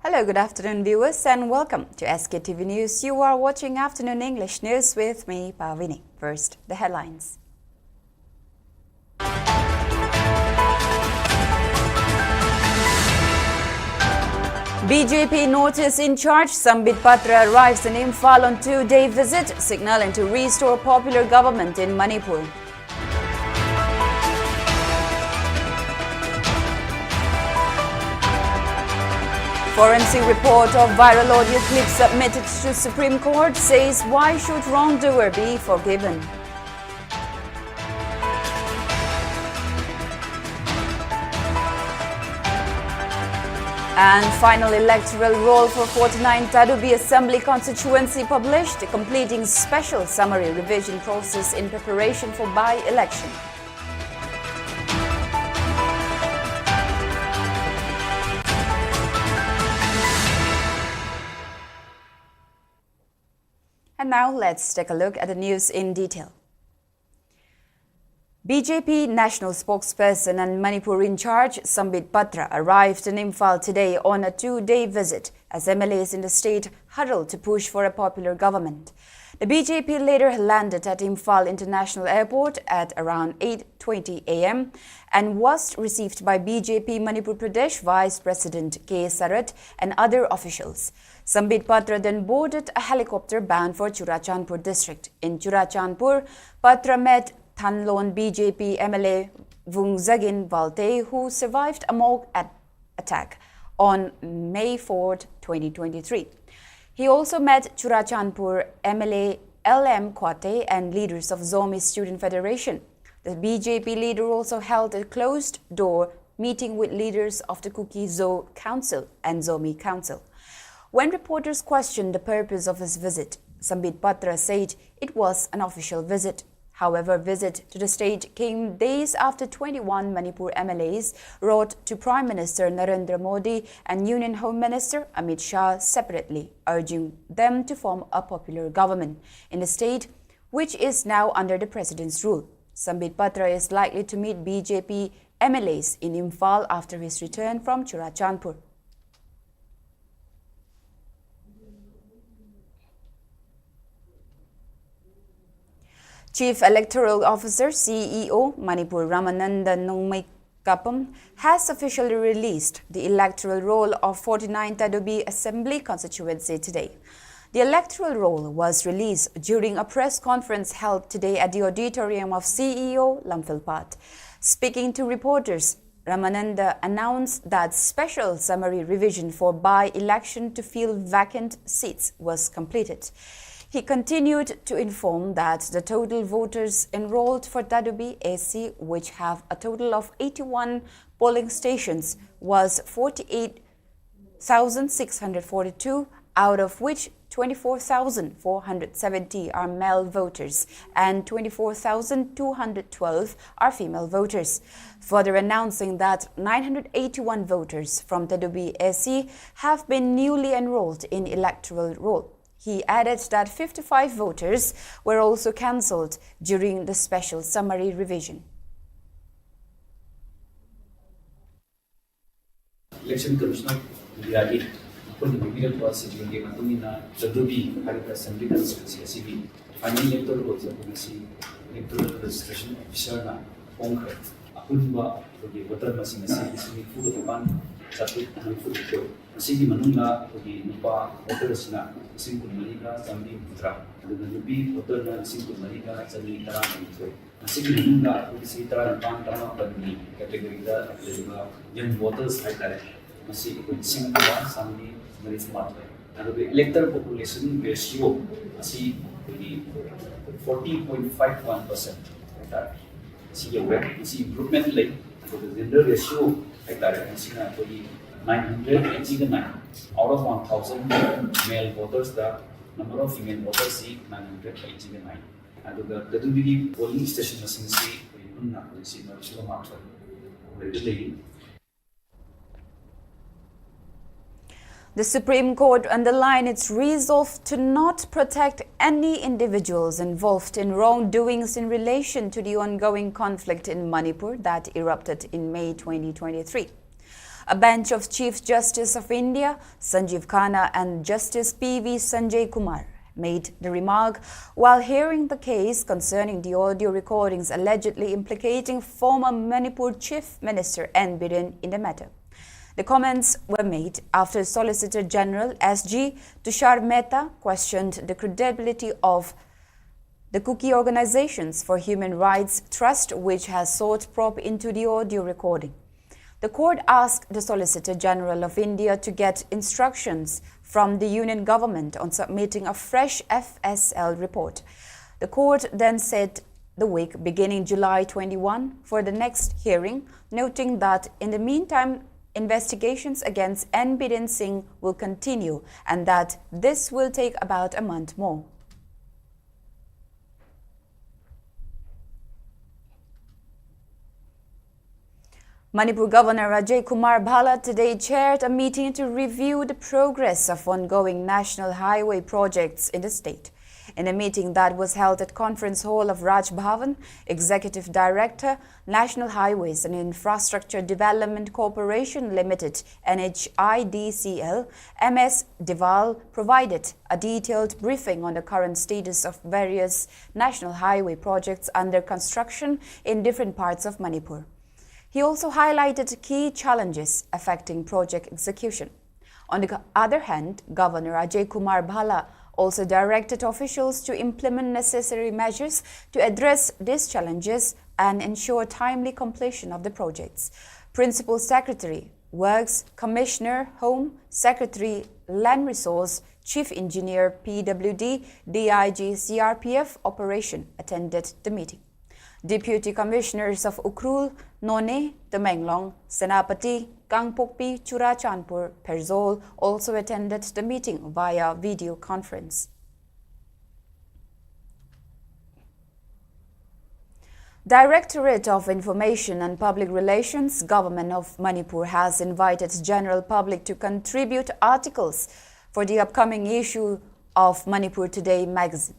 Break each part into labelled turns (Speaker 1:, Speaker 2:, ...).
Speaker 1: Hello, good afternoon viewers and welcome to SKTV News. You are watching Afternoon English News with me, Pavini. First, the headlines. BJP notice in charge Sambit Patra arrives in Imphal on two-day visit, signaling to restore popular government in Manipur. Forensic report of viral audio clip submitted to Supreme Court says why should wrongdoer be forgiven? And final electoral roll for 49 Tadubi Assembly Constituency published, completing special summary revision process in preparation for by-election. And now let's take a look at the news in detail. BJP national spokesperson and Manipur in charge Sambit Patra arrived in Imphal today on a two-day visit as MLAs in the state huddled to push for a popular government. The BJP leader landed at Imphal International Airport at around 8:20 a.m. and was received by BJP Manipur Pradesh Vice President Cader and other officials. Sambit Patra then boarded a helicopter bound for Churachandpur district. In Churachandpur, Patra met Thanlon BJP MLA Vungzagin Valte, who survived a mock attack on May 4, 2023. He also met Churachandpur MLA LM Kwate and leaders of Zomi Student Federation. The BJP leader also held a closed-door meeting with leaders of the Kuki Zo Council and Zomi Council. When reporters questioned the purpose of his visit, Sambit Patra said it was an official visit. However, visit to the state came days after 21 Manipur MLAs wrote to Prime Minister Narendra Modi and Union Home Minister Amit Shah separately, urging them to form a popular government in the state, which is now under the president's rule. Sambit Patra is likely to meet BJP MLAs in Imphal after his return from Churachandpur. Chief Electoral Officer CEO Manipur Ramananda Kapam has officially released the electoral roll of 49 Tadubi Assembly Constituency today. The electoral roll was released during a press conference held today at the auditorium of CEO Lamphilpat. Speaking to reporters, Ramananda announced that special summary revision for by-election to fill vacant seats was completed. He continued to inform that the total voters enrolled for Tadubi AC, which have a total of 81 polling stations, was 48,642, out of which 24,470 are male voters and 24,212 are female voters, further announcing that 981 voters from Tadubi AC have been newly enrolled in electoral roll. He added that 55 voters were also cancelled during the special summary revision.
Speaker 2: Election Commissioner Biagi, Punibiran was in Tadubi, Assembly Constituency, final electoral electoral registration officer, Onker, Apunba, the voter machine, Fugan, Sapit, and Fuku. Sigi Manuna, the Nupa, Opersna, Simple Malika, Sambit Patra, the Nupil, Oterna, Simple Malika, Sambit Tara, and Sigi Manuna, the Sitra and Pantana, Padmi, category that young voters like that. Masi Simple Sambit, Marismat, and the electoral population ratio, see 40.51%. See improvement like the gender ratio like that, and see 989 out of 1,000 male voters, the number of female voters is 989. And the Tadubi polling station machine
Speaker 1: The Supreme Court underlined its resolve to not protect any individuals involved in wrongdoings in relation to the ongoing conflict in Manipur that erupted in May 2023. A bench of Chief Justice of India, Sanjeev Khanna, and Justice P.V. Sanjay Kumar made the remark while hearing the case concerning the audio recordings allegedly implicating former Manipur Chief Minister N. Biren in the matter. The comments were made after Solicitor General S.G. Tushar Mehta questioned the credibility of the Cookie Organizations for Human Rights Trust, which has sought probe into the audio recording. The court asked the Solicitor General of India to get instructions from the Union government on submitting a fresh FSL report. The court then set the week beginning July 21 for the next hearing, noting that in the meantime, investigations against N. Biren Singh will continue and that this will take about a month more. Manipur Governor Ajay Kumar Bhalla today chaired a meeting to review the progress of ongoing national highway projects in the state. In a meeting that was held at Conference Hall of Raj Bhavan, Executive Director, National Highways and Infrastructure Development Corporation Limited, NHIDCL, MS Deval provided a detailed briefing on the current status of various national highway projects under construction in different parts of Manipur. He also highlighted key challenges affecting project execution. On the other hand, Governor Ajay Kumar Bhalla also directed officials to implement necessary measures to address these challenges and ensure timely completion of the projects. Principal Secretary, Works, Commissioner, Home, Secretary, Land Resource, Chief Engineer, PWD, DIG, CRPF Operation attended the meeting. Deputy Commissioners of Ukrul, None, Tamenglong, Senapati, Gangpokpi, Churachandpur, Perzol also attended the meeting via video conference. Directorate of Information and Public Relations, Government of Manipur has invited general public to contribute articles for the upcoming issue of Manipur Today magazine,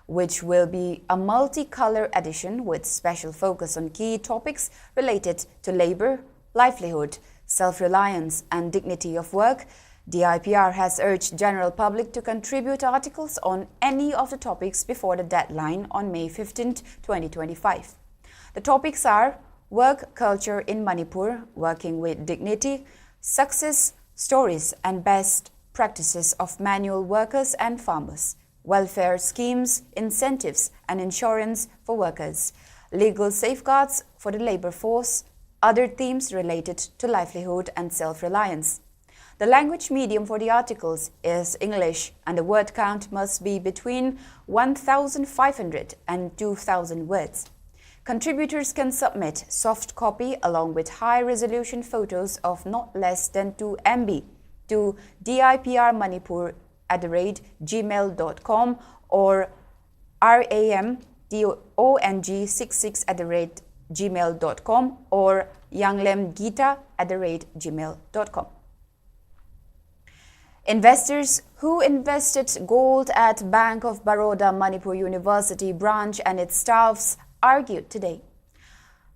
Speaker 1: which will be a multicolor edition with special focus on key topics related to labor, livelihood, self-reliance and dignity of work. The IPR has urged general public to contribute articles on any of the topics before the deadline on May 15, 2025. The topics are work culture in Manipur, working with dignity, success stories and best practices of manual workers and farmers, welfare schemes, incentives and insurance for workers, legal safeguards for the labor force, other themes related to livelihood and self-reliance. The language medium for the articles is English and the word count must be between 1,500 and 2,000 words. Contributors can submit soft copy along with high-resolution photos of not less than 2 MB to diprmanipur@gmail.com or ramdong66@gmail.com or younglemgita@gmail.com. Investors who invested gold at Bank of Baroda Manipur University branch and its staffs argued today.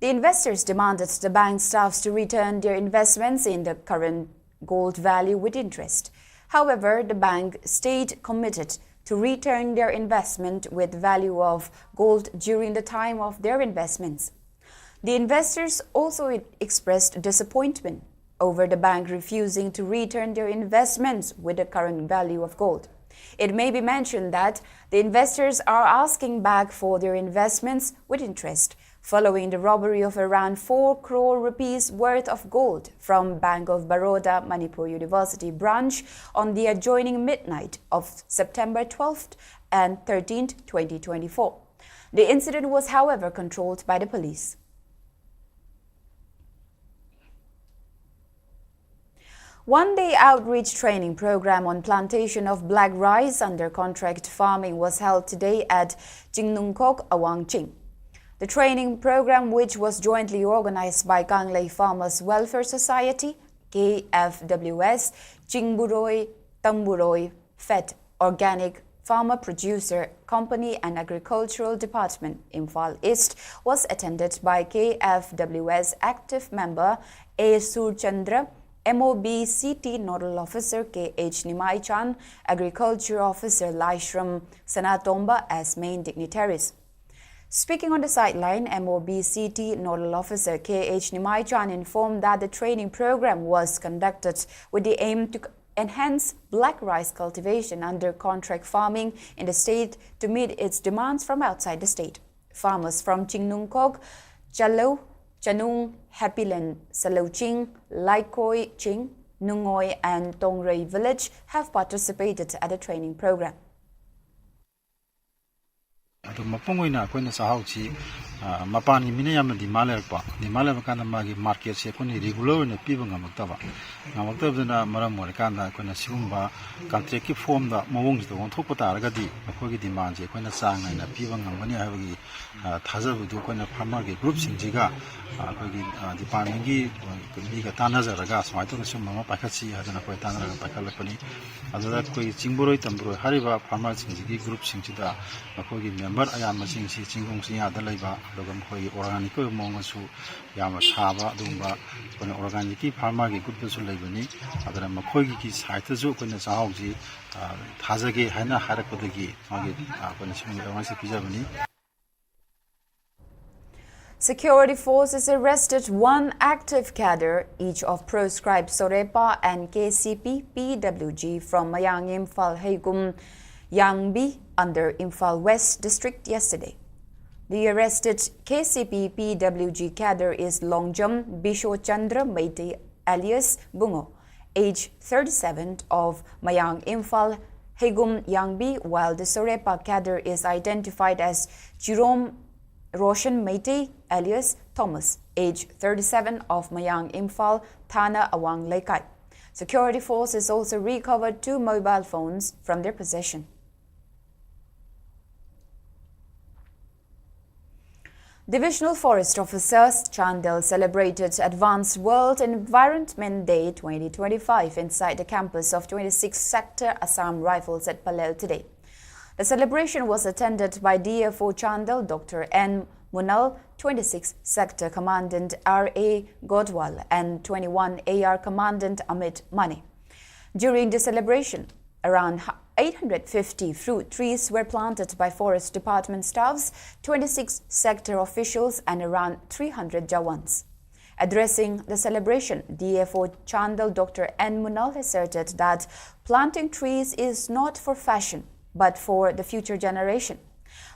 Speaker 1: The investors demanded the bank staffs to return their investments in the current gold value with interest. However, the bank stayed committed to return their investment with value of gold during the time of their investments. The investors also expressed disappointment over the bank refusing to return their investments with the current value of gold. It may be mentioned that the investors are asking back for their investments with interest following the robbery of around 4 crore rupees worth of gold from Bank of Baroda Manipur University branch on the adjoining midnight of September 12th and 13th, 2024. The incident was, however, controlled by the police. One-day outreach training program on plantation of black rice under contract farming was held today at Jingnungkok, Awangching. The training program, which was jointly organized by Kanglei Farmers Welfare Society, KFWS, Chingburoi, Tamburoi, FET, Organic Farmer Producer Company and Agricultural Department, Imphal East, was attended by KFWS active member A. Surchandra, MOB-CT Nodal Officer K.H. Nimai-chan, Agriculture Officer Laishram Sanatomba as main dignitaries. Speaking on the sideline, MOB-CT Nodal Officer K.H. Nimai-chan informed that the training program was conducted with the aim to enhance black rice cultivation under contract farming in the state to meet its demands from outside the state. Farmers from Chingnungkog, Chalo, Chanung, Happyland, Saloching, Laikoi Ching, Nungoy and Tongrei village have participated at the training program.
Speaker 3: Mapani Minayam di Malerpa, the Malakanamagi market secondary regular in the people Namatava. Namatavana Maramoricana, Konasumba, Kantreki form the Mawons, the Wontopotagadi, a Kogi demands, a Konasang and a Pivan and Mania Taza with Ukona Pamagi groups in Jiga, the Panagi, Tanaza Ragas, my Tonosuma Pakasi, as an Aquatana Pakalapani, other that Koi Chimburo, Tambro, Hariva, Pamas in Jigi groups in Chita, a Kogi member, I am a sing Chingong the Labor. Organic Mongasu Yama Tava, Dumba, when organic Parmagi good person labani, other than Makogi Saitazu, when it's Augi, Tazagi, Hana Harakotagi, when it's Pizavani.
Speaker 1: Security forces arrested one active cadre, each of proscribed Sorepa and KCP PWG from Mayang Imphal Haigum Yangbi under Imphal West District yesterday. The arrested KCP PWG cadre is Longjam Bisho Chandra Meite alias Bungo, age 37 of Mayang Imphal Haigum Yangbi, while the Sorepa cadre is identified as Jerome Roshan Meite alias Thomas, age 37 of Mayang Imphal Thana Awang Laikai. Security forces also recovered 2 mobile phones from their possession. Divisional Forest Officers Chandel celebrated Advanced World Environment Day 2025 inside the campus of 26th Sector Assam Rifles at Palel today. The celebration was attended by DFO Chandel Dr. N. Munal, 26th Sector Commandant R.A. Godwal and 21 AR Commandant Amit Mani. During the celebration, around 850 fruit trees were planted by Forest Department staffs, 26 sector officials and around 300 Jawans. Addressing the celebration, DFO Chandel Dr. N. Munal asserted that planting trees is not for fashion, but for the future generation,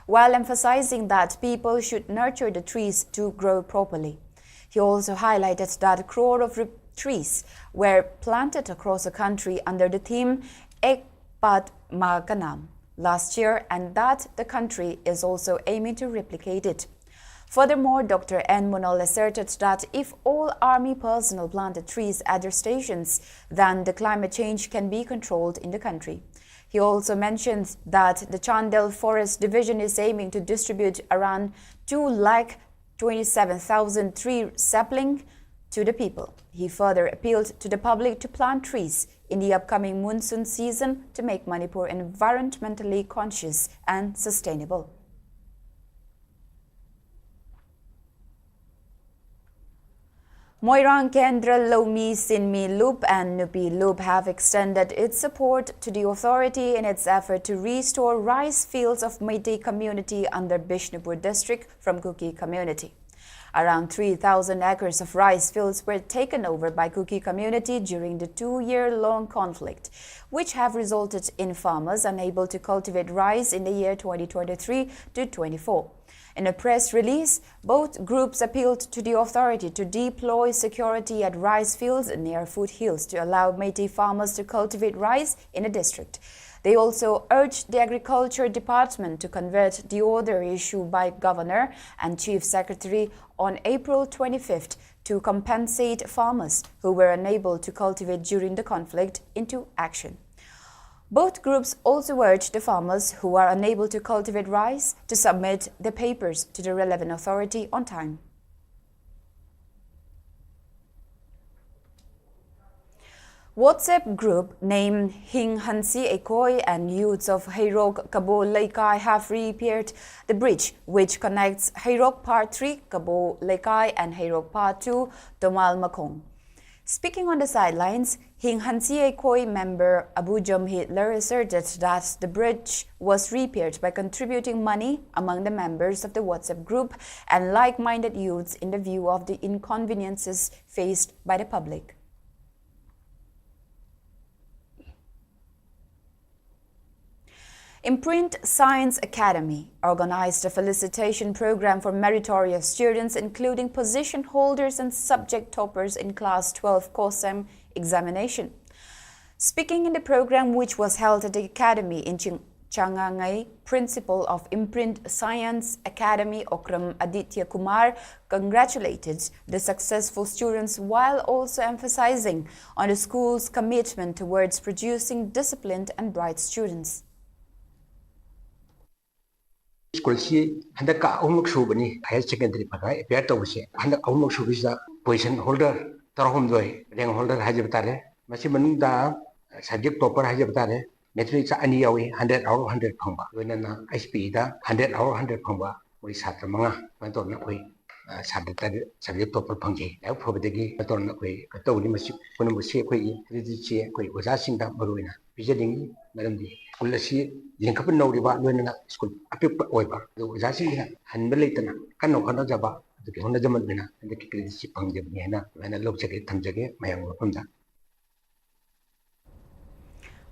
Speaker 1: while emphasizing that people should nurture the trees to grow properly. He also highlighted that a crore of trees were planted across the country under the theme Ek Pat Makanam last year and that the country is also aiming to replicate it. Furthermore, Dr. N. Munal asserted that if all army personnel planted trees at their stations, then the climate change can be controlled in the country. He also mentioned that the Chandel Forest Division is aiming to distribute around 227,000 tree sapling to the people. He further appealed to the public to plant trees in the upcoming monsoon season to make Manipur environmentally conscious and sustainable. Moira, Kendra, Lomi, Sinmi Loop and Nupil Loop have extended its support to the authority in its effort to restore rice fields of Meitei community under Bishnupur district from Kuki community. Around 3,000 acres of rice fields were taken over by Kuki community during the 2-year-long conflict, which have resulted in farmers unable to cultivate rice in the year 2023 to 24. In a press release, both groups appealed to the authority to deploy security at rice fields near foothills to allow Meitei farmers to cultivate rice in the district. They also urged the Agriculture Department to convert the order issued by Governor and Chief Secretary on April 25th to compensate farmers who were unable to cultivate during the conflict into action. Both groups also urged the farmers who are unable to cultivate rice to submit the papers to the relevant authority on time. WhatsApp group named Hing Hansi Ekoi and youths of Hairok Kabo Laikai have repaired the bridge which connects Hairok Part 3 Kabo Laikai and Hairok Part 2 Tomal Makong. Speaking on the sidelines, Hing Hansie Khoi member Abu Jam Hitler asserted that the bridge was repaired by contributing money among the members of the WhatsApp group and like-minded youths in the view of the inconveniences faced by the public. Imprint Science Academy organized a felicitation program for meritorious students, including position holders and subject toppers in Class 12 COSEM examination. Speaking in the program, which was held at the Academy in Changangai, Principal of Imprint Science Academy, Okram Aditya Kumar, congratulated the successful students while also emphasizing on the school's commitment towards producing disciplined and bright students.
Speaker 4: School si hendak ka umuk subani higher secondary pakai appear to se hendak umuk subisa position holder tarhum doi rank holder hajab tare masih menung da subject topper hajab tare matrix ani yawi 100 out of 100 phangba wena na SP da 100 out of 100 phangba muri satra manga mantor na koi satra tare subject topper phangje ya phobadegi mantor na koi katawni masih kono musi koi ridiche koi oja singda maruina bijadingi maramdi school si lengkap nauriba loina school apik oiba oja singha hanba leitana kanno khana jaba the Honda Jamana and the Kikisi Pangjana when I look at it, Tamjage, my own Punda.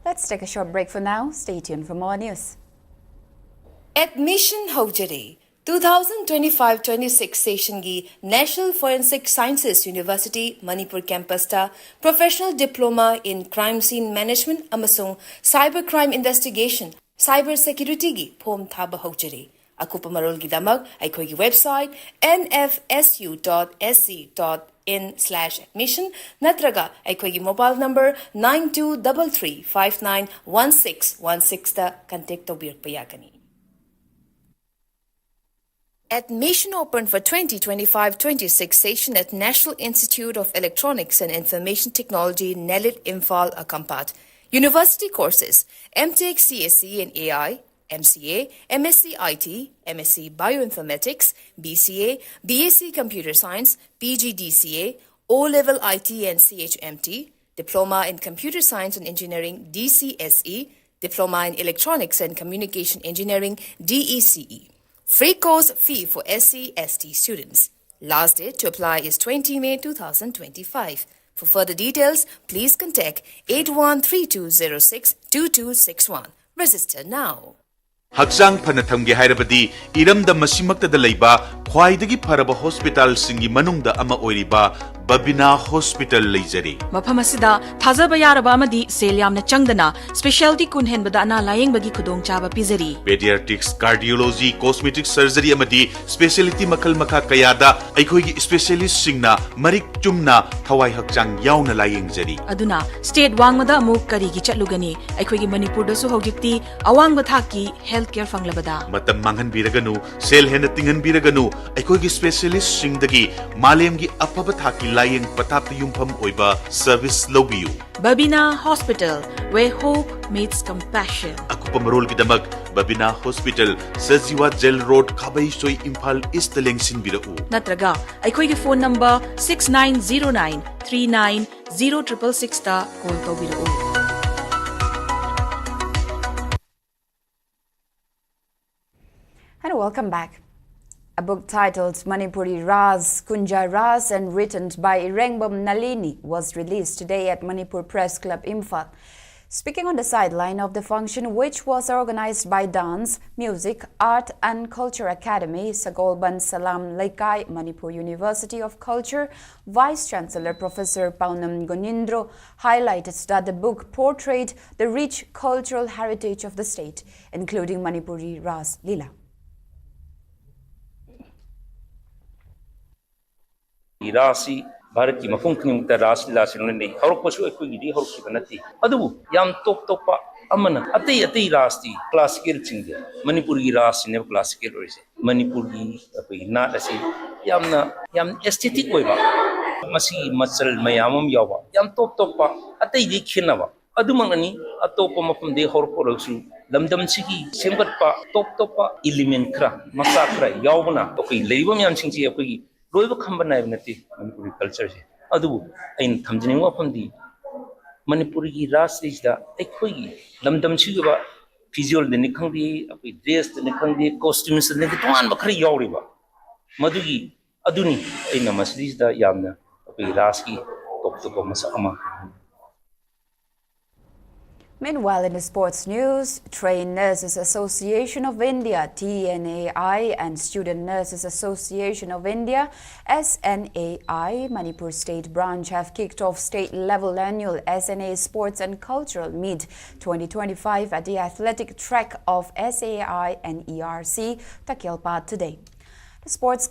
Speaker 1: Let's take a short break for now. Stay tuned for more news.
Speaker 5: Admission Hojari 2025-26 session gi National Forensic Sciences University Manipur campus ta Professional Diploma in Crime Scene Management amasung Cybercrime Investigation Cyber Security gi Pom Thaba Hojari. Akupa marol gidamag ay kogi website nfsu.sc.in/admission natraga ay kogi mobile number 9233591616 ta contact tawbir payagani. Admission open for 2025-26 session at National Institute of Electronics and Information Technology, Nelit Imphal, Akampat. University courses, MTech CSE in AI, MCA, MSc IT, MSc Bioinformatics, BCA, BSc Computer Science, PGDCA, O-Level IT and CHMT, Diploma in Computer Science and Engineering, DCSE, Diploma in Electronics and Communication Engineering, DECE. Free course fee for SC/ST students. Last date to apply is 20 May 2025. For further details, please contact 8132062261. Register now.
Speaker 6: Hakzang Panatamgi Hairabadi, Iramda Masimakta de Leba, Kwaidagi Paraba Hospital Singi Manungda Ama Oiriba, Babina Hospital Lizari.
Speaker 7: Mapamasida, Tazaba Yaraba Amadi, Seliam na Changdana, Specialty Kunhen Badana Lying Bagi Kudong Chaba Pizari.
Speaker 6: Pediatrics, Cardiology, Cosmetic Surgery Amadi, Specialty Makal Maka Kayada, Aikogi Specialist Singna, Marik Chumna, Hawaii Hakzang Yauna Lying Zari.
Speaker 7: Aduna, State Wangmada Muk Karigi Chatlugani, Aikogi Manipur Dasu Hogikti, Awang Bathaki, Healthcare Fanglabada.
Speaker 6: Matam Mangan Biraganu, Sel Henatingan Biraganu, Aikogi Specialist Singdagi, Malemgi Apabathaki Lying Patapti Yumpam Oiba, Service Lobiu.
Speaker 7: Babina Hospital, where hope meets compassion.
Speaker 6: Akupamarol Gidamag, Babina Hospital, Saziwa Gel Road, Kabay Soy Imphal Istaleng Sinbirau.
Speaker 7: Natraga, Aikogi phone number 6909 390666 ta call Tobirau.
Speaker 1: And welcome back. A book titled Manipuri Ras, Kunja Ras and written by Irengbam Nalini was released today at Manipur Press Club Imphal. Speaking on the sideline of the function, which was organized by Dance, Music, Art and Culture Academy, Sagolban Salam Laikai, Manipur University of Culture, Vice Chancellor Professor Paunam Gonindro highlighted that the book portrayed the rich cultural heritage of the state, including Manipuri Ras Lila.
Speaker 8: Rasi Bharati Mafung Knimta Rasi Lasinone, Horokosu Equidi Horokibanati, Adu, Yam Tok Topa, Amana, Ate Rasti, classical Chinga, Manipuri Ras in a classical race, Manipuri, not as Yamna, Yam aesthetic weva, Masi Masal Mayamam Yawa, Yam Tok Topa, Ate Kinava, Adumangani, Atopoma from the Horkorosu, Lamdam Siki, Simbatpa, Tok Topa, Ilimenkra, Masakra, Yavana, okay, Labam Yanchingi. Roiva Kambana Nati, Manipuri culture. ꯑꯗꯨꯕꯨ ꯑꯩꯅ ꯊꯝꯖꯅꯤꯡꯕ ꯋꯥꯐꯝꯗꯤ ꯃꯅꯤꯄꯨꯔꯒꯤ ꯔꯥꯖ꯭ꯌꯁꯤꯗ ꯑꯩꯈꯣꯏꯒꯤ ꯂꯝꯗꯝꯁꯤꯒꯤ ꯐꯤꯖꯣꯜꯗꯅꯤ ꯈꯪꯗꯦ ꯑꯩꯈꯣꯏ ꯗ꯭ꯔꯦꯁꯇꯅꯤ ꯈꯪꯗꯦ ꯀꯣꯁꯇ꯭ꯌꯨꯝꯁꯇꯅꯤ ꯇꯣꯉꯥꯟꯕ ꯈꯔ ꯌꯥꯎꯔꯤꯕ ꯃꯗꯨꯒꯤ ꯑꯗꯨꯅꯤ ꯑꯩꯅ ꯃꯁꯤꯗꯩꯁꯤꯗ ꯌꯥꯝꯅ ꯑꯩꯈꯣꯏꯒꯤ ꯔꯥꯖ꯭ꯌꯒꯤ ꯇꯣꯞ ꯇꯣꯞꯄ ꯃꯁꯛ ꯑꯃ.
Speaker 1: Meanwhile, in the sports news, Trained Nurses Association of India (TNAI) and Student Nurses Association of India (SNAI) Manipur State Branch have kicked off state-level annual SNA Sports and Cultural Meet 2025 at the athletic track of SAI and ERC Takelpat today. The sports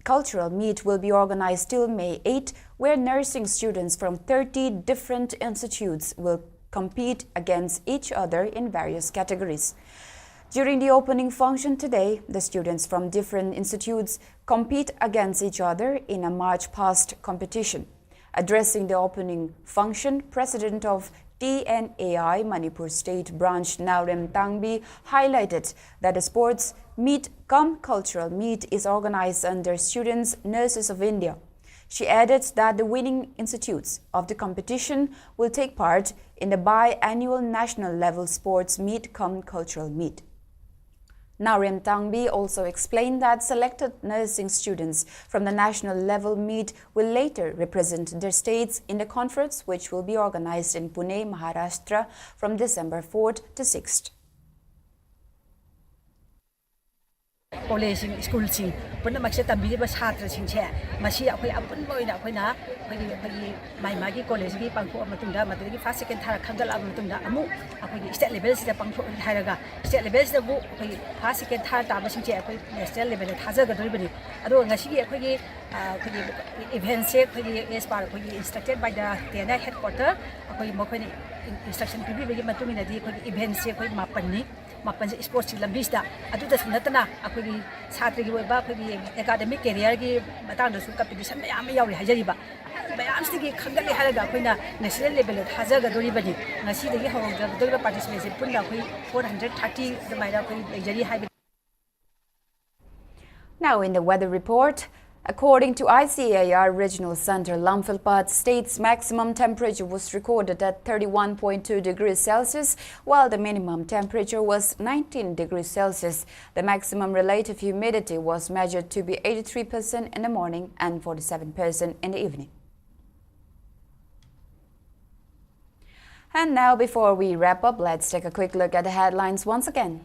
Speaker 1: cultural meet will be organized till May 8, where nursing students from 30 different institutes will compete against each other in various categories. During the opening function today, the students from different institutes compete against each other in a march past competition. Addressing the opening function, President of TNAI Manipur State Branch Naurem Tangbi highlighted that the sports meet cultural meet is organized under Students Nurses of India. She added that the winning institutes of the competition will take part in the biannual national level sports meet cultural meet. Naurem Tangbi also explained that selected nursing students from the national level meet will later represent their states in the conference, which will be organized in Pune, Maharashtra from December 4th to 6th.
Speaker 9: College school sing pun maksa tambi ba chhatra sing che masi akhoi apun boina khoina khoi mai magi college gi pangtho amatungda madagi first second third khangal amatungda amu akhoi state level sida pangtho hairaga state level sida bu khoi first second third ta basing che akhoi national level da thaja ga doribani ado ngasi gi akhoi gi event se khoi as par khoi instructed by the TNI headquarter akhoi mokhoi instruction pibi begi matungina di khoi event se khoi mapanni mapan sports lambis da adu da sunatana akhoi satri gi ba akhoi academic career gi matang da su competition mayam yauri hajariba mayam sigi khangali haraga akhoi national level da haja ga dori bani ngasi dagi hawga dori participation punna akhoi 430 da maira akhoi lejari haibi.
Speaker 1: Now in the weather report, according to ICAR Regional Center, Lamphilpat State's maximum temperature was recorded at 31.2 degrees Celsius, while the minimum temperature was 19 degrees Celsius. The maximum relative humidity was measured to be 83% in the morning and 47% in the evening. And now, before we wrap up, let's take a quick look at the headlines once again.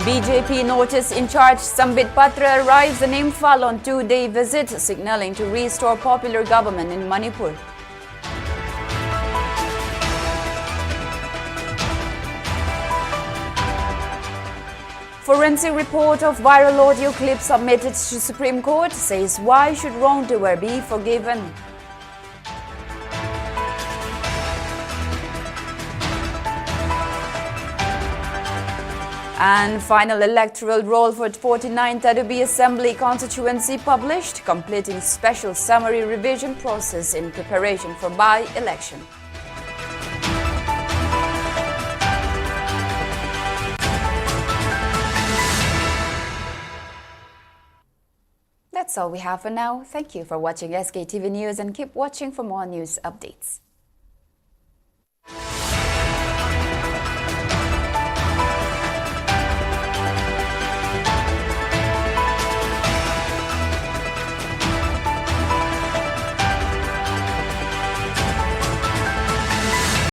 Speaker 1: BJP notice in charge Sambit Patra arrives in Imphal on two-day visit, signaling to restore popular government in Manipur. Forensic report of viral audio clip submitted to Supreme Court says why should wrongdoer be forgiven? And final electoral roll for 49th Assembly Constituency published, completing special summary revision process in preparation for by-election. That's all we have for now. Thank you for watching SKTV News and keep watching for more news updates.